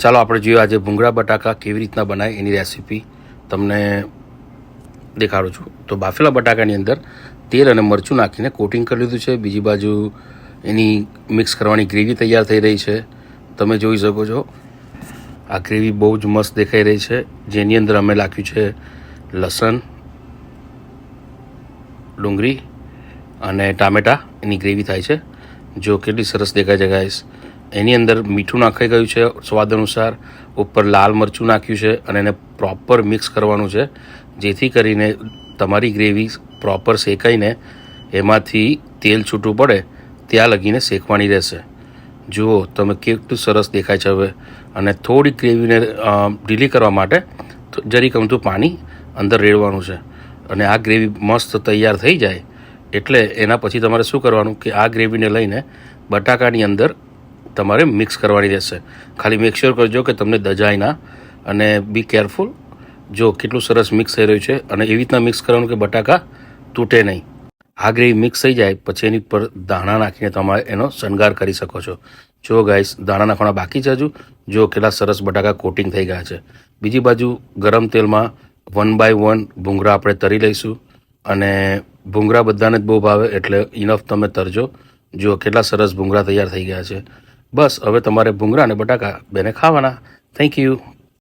ચાલો આપણે જોઈએ આજે ભૂંગળા બટાકા કેવી રીતના બનાય એની રેસીપી તમને દેખાડું છું. તો બાફેલા બટાકાની અંદર તેલ અને મરચું નાખીને કોટિંગ કરી લીધું છે. બીજી બાજુ એની મિક્સ કરવાની ગ્રેવી તૈયાર થઈ રહી છે. તમે જોઈ શકો છો આ ગ્રેવી બહુ જ મસ્ત દેખાઈ રહી છે, જેની અંદર અમે નાખ્યું છે લસણ, ડુંગળી અને ટામેટાં. એની ગ્રેવી થાય છે. જો કેટલી સરસ દેખાય છે ગાઈસ. એની અંદર મીઠું નાખાઈ ગયું છે સ્વાદ અનુસાર, ઉપર લાલ મરચું નાખ્યું છે અને એને પ્રોપર મિક્સ કરવાનું છે, જેથી કરીને તમારી ગ્રેવી પ્રોપર શેકાઈને એમાંથી તેલ છૂટું પડે ત્યાં લગીને શેકવાની રહેશે. જુઓ તમે કેટલું સરસ દેખાય છે. હવે અને થોડી ગ્રેવીને ઢીલી કરવા માટે જરીક અમથું પાણી અંદર રેડવાનું છે અને આ ગ્રેવી મસ્ત તૈયાર થઈ જાય એટલે એના પછી તમારે શું કરવાનું કે આ ગ્રેવીને લઈને બટાકાની અંદર તમારે મિક્સ કરવાની રહેશે. ખાલી મેક શ્યોર કરજો કે તમને દજાય ના, અને બી કેરફુલ. જો કેટલું સરસ મિક્સ થઈ રહ્યું છે અને એવી રીતના મિક્સ કરવાનું કે બટાકા તૂટે નહીં. આ ગ્રેવી મિક્સ થઈ જાય પછી એની પર દાણા નાખીને તમારે એનો શણગાર કરી શકો છો. જો ગાઈસ દાણા નાખવાના બાકી છે હજુ. જો કેટલા સરસ બટાકા કોટિંગ થઈ ગયા છે. બીજી બાજુ ગરમ તેલમાં 1 by 1 ભૂંગળા આપણે તરી લઈશું અને ભૂંગળા બધાને જ બહુ ભાવે એટલે ઇનફ તમે તરજો. જો કેટલા સરસ ભૂંગળા તૈયાર થઈ ગયા છે. બસ હવે તમારે ભૂંગળા અને બટાકા બેને ખાવાના. Thank you.